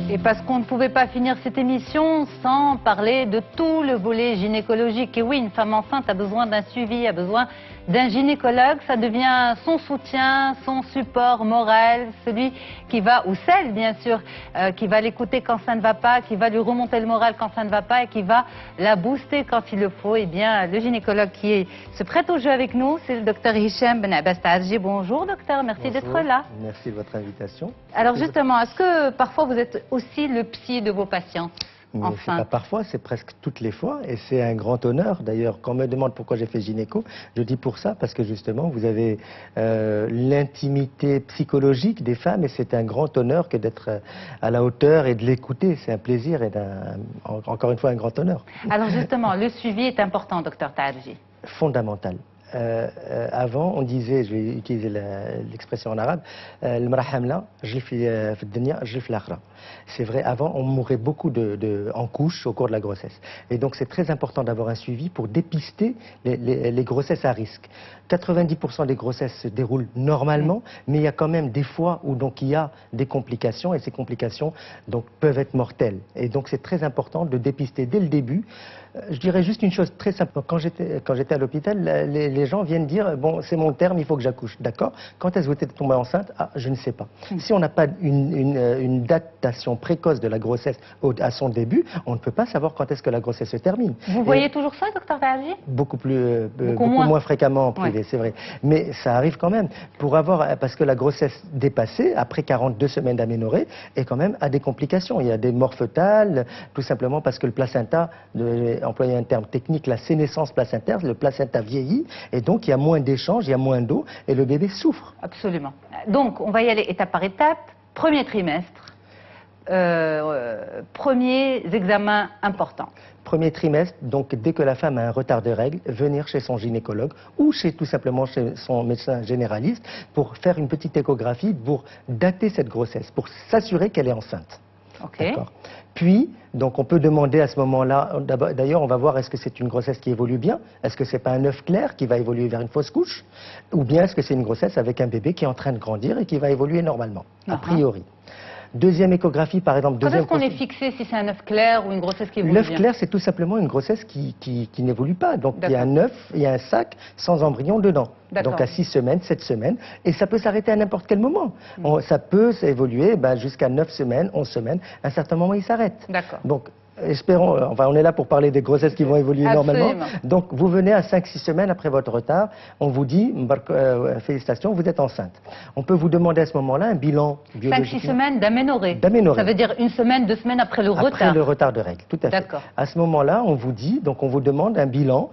Et parce qu'on ne pouvait pas finir cette émission sans parler de tout le volet gynécologique. Et oui, une femme enceinte a besoin d'un suivi, a besoin d'un gynécologue. Ça devient son soutien, son support moral, celui qui va, ou celle bien sûr, qui va l'écouter quand ça ne va pas, qui va lui remonter le moral quand ça ne va pas et qui va la booster quand il le faut. Et bien, le gynécologue qui se prête au jeu avec nous, c'est le docteur Hicham Ben Abbas Taadji. Bonjour docteur, merci d'être là. Merci de votre invitation. Alors justement, est-ce que parfois vous êtes aussi le psy de vos patients enceintes? C'est pas parfois, c'est presque toutes les fois et c'est un grand honneur. D'ailleurs, quand on me demande pourquoi j'ai fait gynéco, je dis pour ça, parce que justement vous avez l'intimité psychologique des femmes et c'est un grand honneur que d'être à la hauteur et de l'écouter. C'est un plaisir et encore une fois un grand honneur. Alors justement, le suivi est important, docteur Taadji. Fondamental. Avant, on disait, je vais utiliser l'expression en arabe, c'est vrai, avant, on mourait beaucoup en couches au cours de la grossesse. Et donc, c'est très important d'avoir un suivi pour dépister les grossesses à risque. 90% des grossesses se déroulent normalement, mais il y a quand même des fois où donc, il y a des complications, et ces complications donc, peuvent être mortelles. Et donc, c'est très important de dépister dès le début. Je dirais juste une chose très simple. Quand j'étais à l'hôpital, les gens viennent dire « bon, c'est mon terme, il faut que j'accouche ». D'accord. Quand est-ce que vous êtes tombée enceinte? Ah, je ne sais pas. Si on n'a pas une datation précoce de la grossesse à son début, on ne peut pas savoir quand est-ce que la grossesse se termine. Vous voyez toujours ça, docteur Taadji? Beaucoup moins fréquemment en privé, c'est vrai. Mais ça arrive quand même. Parce que la grossesse dépassée, après 42 semaines d'aménorrhée, est quand même à des complications. Il y a des morts fœtales, tout simplement parce que le placenta, employer un terme technique, la sénescence placentaire, le placenta vieillit, et donc il y a moins d'échanges, il y a moins d'eau, et le bébé souffre. Absolument. Donc, on va y aller étape par étape. Premier trimestre, premiers examens importants. Premier trimestre, donc dès que la femme a un retard de règles, venir chez son gynécologue ou tout simplement chez son médecin généraliste pour faire une petite échographie pour dater cette grossesse, pour s'assurer qu'elle est enceinte. Okay. Puis, donc on peut demander à ce moment-là, d'ailleurs on va voir est-ce que c'est une grossesse qui évolue bien, est-ce que c'est pas un œuf clair qui va évoluer vers une fausse couche, ou bien est-ce que c'est une grossesse avec un bébé qui est en train de grandir et qui va évoluer normalement, a priori. Deuxième échographie, par exemple. Quand est-ce qu'on est fixé si c'est un œuf clair ou une grossesse qui évolue bien? L'œuf clair, c'est tout simplement une grossesse qui n'évolue pas. Donc il y a un œuf, il y a un sac sans embryon dedans. Donc à 6 semaines, 7 semaines. Et ça peut s'arrêter à n'importe quel moment. Ça peut évoluer jusqu'à 9 semaines, 11 semaines. À un certain moment, il s'arrête. Donc espérons, enfin on est là pour parler des grossesses qui vont évoluer normalement. Donc vous venez à 5-6 semaines après votre retard, on vous dit, félicitations, vous êtes enceinte. On peut vous demander à ce moment-là un bilan biologique. 5-6 semaines d'aménorrhée. Ça veut dire 1 semaine, 2 semaines après le retard. Après le retard de règles, tout à fait. À ce moment-là, on vous dit, donc on vous demande un bilan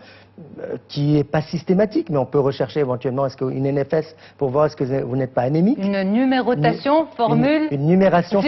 qui n'est pas systématique, mais on peut rechercher éventuellement une NFS pour voir est-ce que vous n'êtes pas anémique. Une numérotation, formule. Une numération,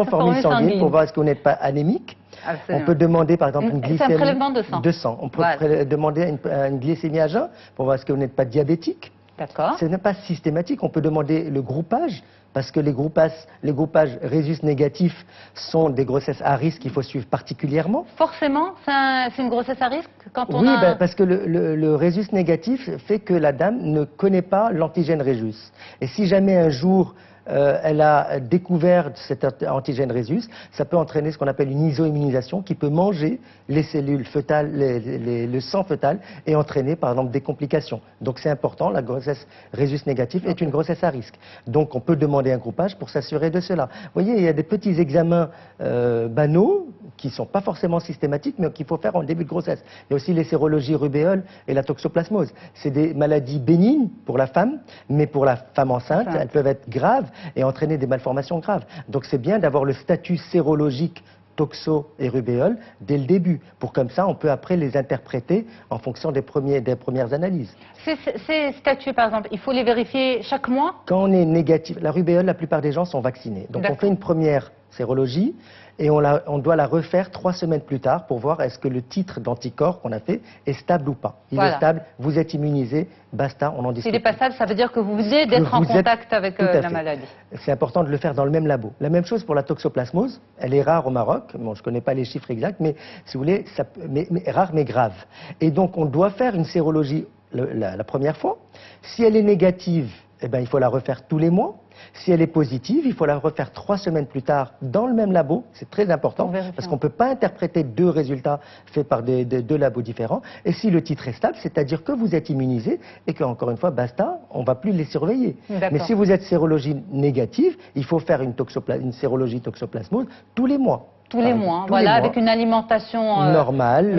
formule sanguine pour voir est-ce que vous n'êtes pas anémique. Absolument. On peut demander par exemple une glycémie. C'est un prélèvement de sang. On peut demander une glycémie à jeun pour voir est-ce que vous n'êtes pas diabétique. D'accord. Ce n'est pas systématique. On peut demander le groupage, parce que les groupages rhésus négatifs sont des grossesses à risque qu'il faut suivre particulièrement. Forcément, c'est une grossesse à risque quand on a... parce que le rhésus négatif fait que la dame ne connaît pas l'antigène rhésus. Et si jamais un jour elle a découvert cet antigène rhésus, ça peut entraîner ce qu'on appelle une iso-immunisation qui peut manger les cellules fœtales, le sang fœtal et entraîner par exemple des complications. Donc c'est important, la grossesse rhésus négative est une grossesse à risque. Donc on peut demander un groupage pour s'assurer de cela. Vous voyez, il y a des petits examens banaux qui ne sont pas forcément systématiques mais qu'il faut faire en début de grossesse. Il y a aussi les sérologies rubéole et la toxoplasmose. C'est des maladies bénignes pour la femme, mais pour la femme enceinte, elles peuvent être graves et entraîner des malformations graves. Donc c'est bien d'avoir le statut sérologique toxo et rubéole dès le début, pour comme ça on peut après les interpréter en fonction des premières analyses. Ces statuts par exemple, il faut les vérifier chaque mois? Quand on est négatif, la rubéole, la plupart des gens sont vaccinés. Donc on fait une première sérologie et on doit la refaire 3 semaines plus tard pour voir est-ce que le titre d'anticorps qu'on a fait est stable ou pas. Il est stable, vous êtes immunisé, basta, on en discute. S'il n'est pas stable, ça veut dire que vous venez d'être en contact avec la maladie. C'est important de le faire dans le même labo. La même chose pour la toxoplasmose, elle est rare au Maroc, bon, je ne connais pas les chiffres exacts, mais si vous voulez, rare mais grave. Et donc on doit faire une sérologie la première fois. Si elle est négative, eh ben, il faut la refaire tous les mois. Si elle est positive, il faut la refaire 3 semaines plus tard dans le même labo. C'est très important parce qu'on ne peut pas interpréter deux résultats faits par deux labos différents. Et si le titre est stable, c'est-à-dire que vous êtes immunisé et qu'encore une fois, basta, on ne va plus les surveiller. Mais si vous êtes sérologie négative, il faut faire une sérologie toxoplasmose tous les mois. Tous les mois, voilà, avec une alimentation normale,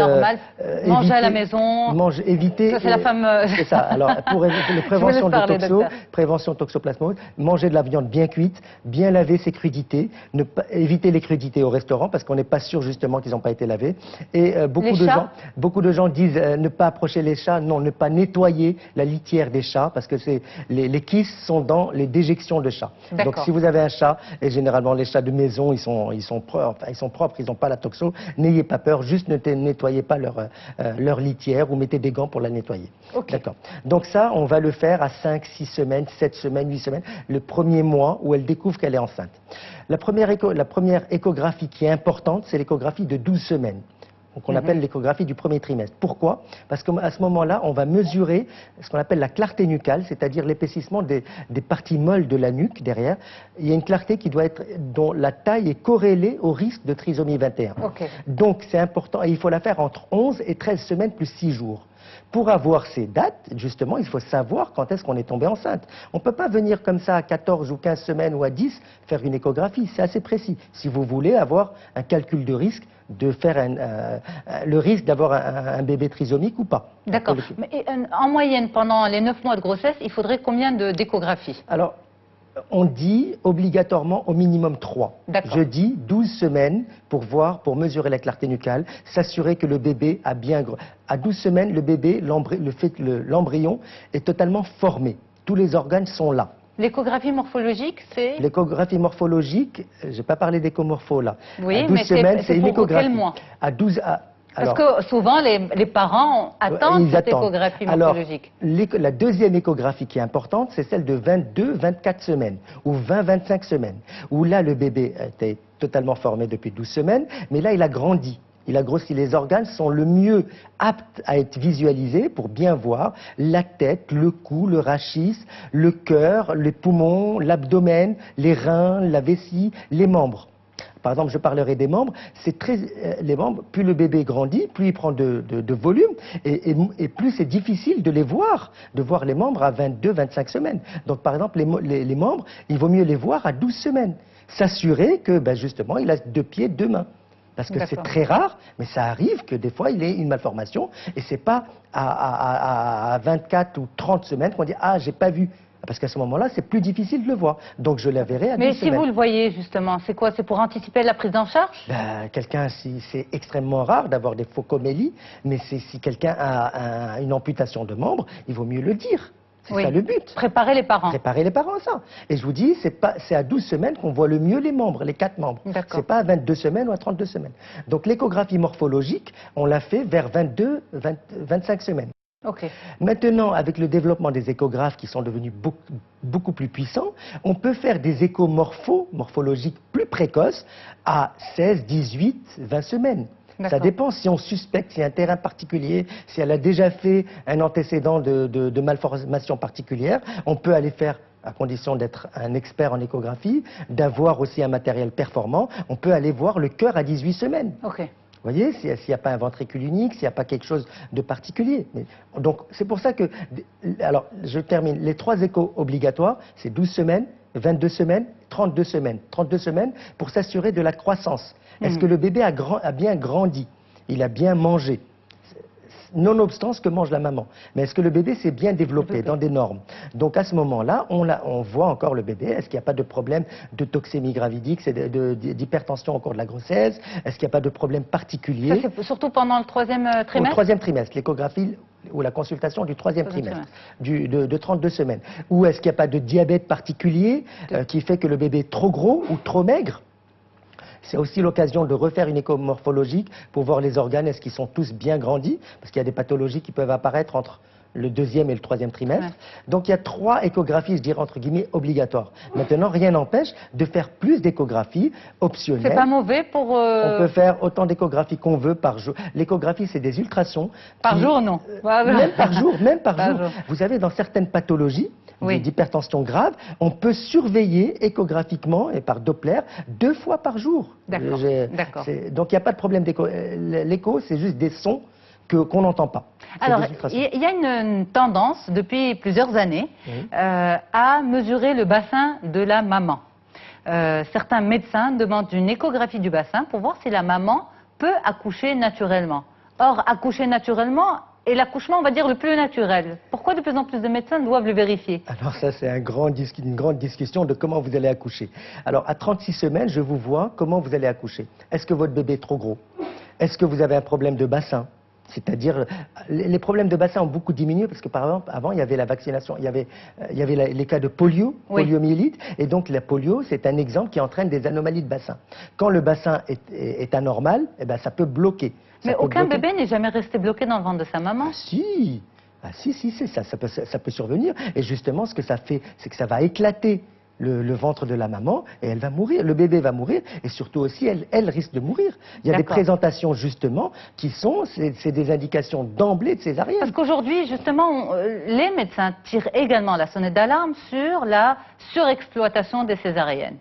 manger à la maison. Éviter. Ça, c'est la fameuse. C'est ça. Alors, pour éviter la prévention toxoplasmose, manger de la viande bien cuite, bien laver ses crudités, éviter les crudités au restaurant parce qu'on n'est pas sûr justement qu'ils n'ont pas été lavés. Et beaucoup de gens disent ne pas approcher les chats, non, ne pas nettoyer la litière des chats parce que les kystes sont dans les déjections de chats. Donc, si vous avez un chat, et généralement les chats de maison, ils sont propres, ils n'ont pas la toxo, n'ayez pas peur, juste ne nettoyez pas leur litière ou mettez des gants pour la nettoyer. D'accord. Donc ça, on va le faire à 5, 6 semaines, 7 semaines, 8 semaines, le premier mois où elle découvre qu'elle est enceinte. La première échographie qui est importante, c'est l'échographie de 12 semaines. qu'on appelle l'échographie du premier trimestre. Pourquoi? Parce qu'à ce moment-là, on va mesurer ce qu'on appelle la clarté nucale, c'est-à-dire l'épaississement des parties molles de la nuque derrière. Il y a une clarté qui doit être, dont la taille est corrélée au risque de trisomie 21. Okay. Donc c'est important, et il faut la faire entre 11 et 13 semaines plus 6 jours. Pour avoir ces dates, justement, il faut savoir quand est-ce qu'on est tombé enceinte. On ne peut pas venir comme ça à 14 ou 15 semaines ou à 10 faire une échographie, c'est assez précis. Si vous voulez avoir un calcul de risque, de faire le risque d'avoir un bébé trisomique ou pas. D'accord. Mais en moyenne, pendant les 9 mois de grossesse, il faudrait combien d'échographies? Alors, on dit obligatoirement au minimum 3. Je dis 12 semaines pour mesurer la clarté nucale, s'assurer que le bébé a bien... À 12 semaines, le bébé, l'embryon est totalement formé. Tous les organes sont là. L'échographie morphologique, c'est... L'échographie morphologique, je n'ai pas parlé d'échomorpho là. Oui, mais c'est une échographie. Quel mois? À 12... Parce que souvent, les parents attendent cette échographie morphologique. Alors, la deuxième échographie qui est importante, c'est celle de 22-24 semaines, ou 20-25 semaines, où là, le bébé était totalement formé depuis 12 semaines, mais là, il a grandi. Il a grossi, les organes sont le mieux aptes à être visualisés pour bien voir la tête, le cou, le rachis, le cœur, les poumons, l'abdomen, les reins, la vessie, les membres. Par exemple, je parlerai des membres, les membres, plus le bébé grandit, plus il prend de volume, et plus c'est difficile de voir les membres à 22-25 semaines. Donc par exemple, les membres, il vaut mieux les voir à 12 semaines. S'assurer que, justement, il a 2 pieds, 2 mains. Parce que c'est très rare, mais ça arrive que des fois il ait une malformation, et c'est pas à 24 ou 30 semaines qu'on dit « Ah, j'ai pas vu ». Parce qu'à ce moment-là, c'est plus difficile de le voir. Donc je la verrai à 12 semaines. Mais si vous le voyez, justement, c'est quoi? C'est pour anticiper la prise en charge? C'est extrêmement rare d'avoir des phocomélies, mais si quelqu'un a une amputation de membre, il vaut mieux le dire. C'est ça le but. Préparer les parents. Préparer les parents, ça. Et je vous dis, c'est à 12 semaines qu'on voit le mieux les membres, les 4 membres. C'est pas à 22 semaines ou à 32 semaines. Donc l'échographie morphologique, on l'a fait vers 25 semaines. Okay. Maintenant, avec le développement des échographes qui sont devenus beaucoup plus puissants, on peut faire des échos morphologiques plus précoces à 16, 18, 20 semaines. Ça dépend si on suspecte, s'il y a un terrain particulier, si elle a déjà fait un antécédent de malformation particulière, on peut aller faire, à condition d'être un expert en échographie, d'avoir aussi un matériel performant, on peut aller voir le cœur à 18 semaines. Okay. Vous voyez, s'il n'y a pas un ventricule unique, s'il n'y a pas quelque chose de particulier. Donc, c'est pour ça que... Alors, je termine. Les 3 échos obligatoires, c'est 12 semaines, 22 semaines, 32 semaines. 32 semaines pour s'assurer de la croissance. Est-ce que le bébé a bien grandi? Il a bien mangé? Nonobstant ce que mange la maman. Mais est-ce que le bébé s'est bien développé dans des normes? Donc à ce moment-là, on voit encore le bébé. Est-ce qu'il n'y a pas de problème de toxémie gravidique, d'hypertension au cours de la grossesse? Est-ce qu'il n'y a pas de problème particulier? Ça, c'est surtout pendant le 3e trimestre? Au 3e trimestre, l'échographie ou la consultation du 3e trimestre, de 32 semaines. Ou est-ce qu'il n'y a pas de diabète particulier qui fait que le bébé est trop gros ou trop maigre? C'est aussi l'occasion de refaire une écho morphologique pour voir les organes, est-ce qu'ils sont tous bien grandis? Parce qu'il y a des pathologies qui peuvent apparaître entre le 2e et le 3e trimestre. Donc il y a 3 échographies, je dirais entre guillemets, obligatoires. Maintenant, rien n'empêche de faire plus d'échographies optionnelles. C'est pas mauvais pour... On peut faire autant d'échographies qu'on veut par jour. L'échographie, c'est des ultrasons. Par jour, non. Même par jour, même par jour. Vous savez, dans certaines pathologies, oui, d'hypertension grave, on peut surveiller échographiquement et par Doppler 2 fois par jour. D'accord. Donc il n'y a pas de problème d'écho. L'écho, c'est juste des sons qu'on n'entend pas. Alors, il y a une tendance depuis plusieurs années à mesurer le bassin de la maman. Certains médecins demandent une échographie du bassin pour voir si la maman peut accoucher naturellement. Or, accoucher naturellement est l'accouchement, on va dire, le plus naturel. Pourquoi de plus en plus de médecins doivent le vérifier? Alors ça, c'est une grande discussion de comment vous allez accoucher. Alors, à 36 semaines, je vous vois comment vous allez accoucher. Est-ce que votre bébé est trop gros? Est-ce que vous avez un problème de bassin? C'est-à-dire, les problèmes de bassin ont beaucoup diminué parce que, par exemple, avant, il y avait la vaccination, il y avait les cas de polio, poliomyélite, et donc la polio, c'est un exemple qui entraîne des anomalies de bassin. Quand le bassin est anormal, eh ben, ça peut bloquer. Mais aucun bébé n'est jamais resté bloqué dans le ventre de sa maman. Ah si, ça peut survenir. Et justement, ce que ça fait, c'est que ça va éclater le ventre de la maman et elle va mourir, le bébé va mourir et surtout aussi elle risque de mourir. Il y a des présentations justement qui sont, c'est des indications d'emblée de césarienne. Parce qu'aujourd'hui justement les médecins tirent également la sonnette d'alarme sur la surexploitation des césariennes.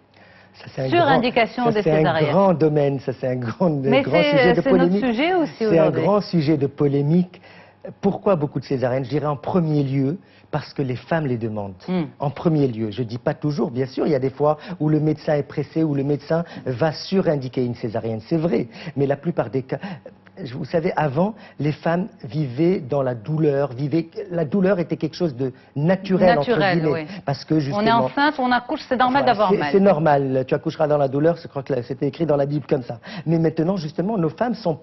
Surindication des césariennes. C'est un grand domaine, ça c'est un grand sujet de polémique. C'est notre sujet aussi aujourd'hui. C'est un grand sujet de polémique. Pourquoi beaucoup de césariennes? Je dirais en premier lieu parce que les femmes les demandent. En premier lieu, je ne dis pas toujours, bien sûr, il y a des fois où le médecin est pressé, où le médecin va surindiquer une césarienne, c'est vrai, mais la plupart des cas... Vous savez, avant, les femmes vivaient dans la douleur, la douleur était quelque chose de naturel entre guillemets. Oui. Parce que justement... On est enceinte, on accouche, c'est normal d'avoir mal. C'est normal, tu accoucheras dans la douleur, je crois que c'était écrit dans la Bible comme ça. Mais maintenant, justement, nos femmes sont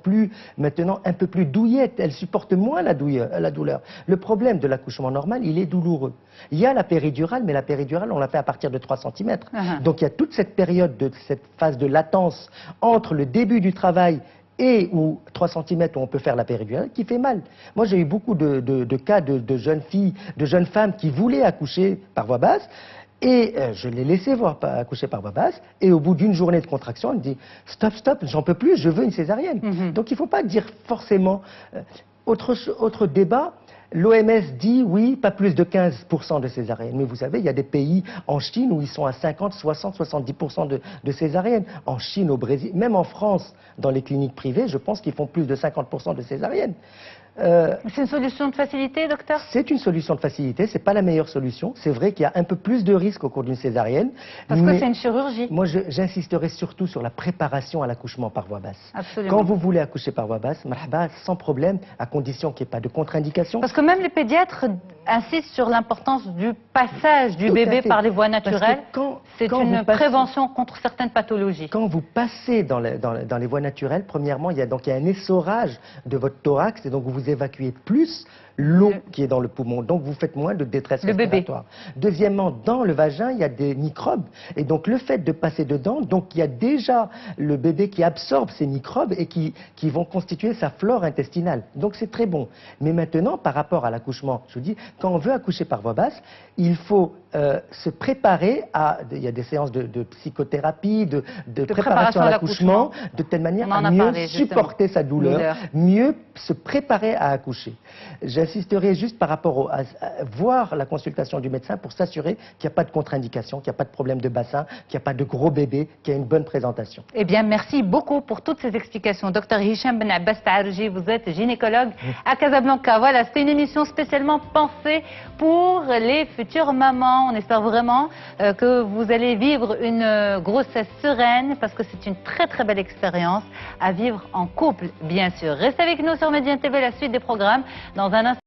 maintenant un peu plus douillettes, elles supportent moins la douleur. Le problème de l'accouchement normal, il est douloureux. Il y a la péridurale, mais la péridurale, on la fait à partir de 3 cm. Donc il y a toute cette période, cette phase de latence entre le début du travail et 3 cm où on peut faire la péridurale, qui fait mal. Moi, j'ai eu beaucoup de cas de jeunes filles, de jeunes femmes qui voulaient accoucher par voie basse, et je les laissais accoucher par voie basse, et au bout d'une journée de contraction, elle me dit « Stop, j'en peux plus, je veux une césarienne ». Donc il ne faut pas dire forcément... Autre débat, l'OMS dit oui, pas plus de 15% de césariennes. Mais vous savez, il y a des pays en Chine où ils sont à 50, 60, 70% de césariennes. En Chine, au Brésil, même en France, dans les cliniques privées, je pense qu'ils font plus de 50% de césariennes. C'est une solution de facilité, docteur? C'est une solution de facilité, c'est pas la meilleure solution. C'est vrai qu'il y a un peu plus de risques au cours d'une césarienne. Parce que c'est une chirurgie. Moi, j'insisterai surtout sur la préparation à l'accouchement par voie basse. Absolument. Quand vous voulez accoucher par voie basse, sans problème, à condition qu'il n'y ait pas de contre-indication. Parce que même les pédiatres insistent sur l'importance du passage du bébé par les voies naturelles. C'est une prévention contre certaines pathologies. Quand vous passez dans les voies naturelles, premièrement, il y a un essorage de votre thorax et donc vous évacuez plus l'eau qui est dans le poumon, donc vous faites moins de détresse respiratoire. Deuxièmement, dans le vagin, il y a des microbes, et donc le fait de passer dedans, donc il y a déjà le bébé qui absorbe ces microbes et qui vont constituer sa flore intestinale. Donc c'est très bon. Mais maintenant, par rapport à l'accouchement, je vous dis, quand on veut accoucher par voie basse, il faut se préparer à... Il y a des séances de psychothérapie, de préparation à l'accouchement, de telle manière à mieux supporter sa douleur, mieux se préparer à accoucher. J'insisterai juste par rapport à voir la consultation du médecin pour s'assurer qu'il n'y a pas de contre-indication, qu'il n'y a pas de problème de bassin, qu'il n'y a pas de gros bébé, qu'il y a une bonne présentation. Eh bien, merci beaucoup pour toutes ces explications. Docteur Hicham Ben Abbas Taharji, vous êtes gynécologue à Casablanca. Voilà, c'était une émission spécialement pensée pour les futures mamans. On espère vraiment que vous allez vivre une grossesse sereine parce que c'est une très très belle expérience à vivre en couple, bien sûr. Restez avec nous sur Médien TV, la suite des programmes dans un instant.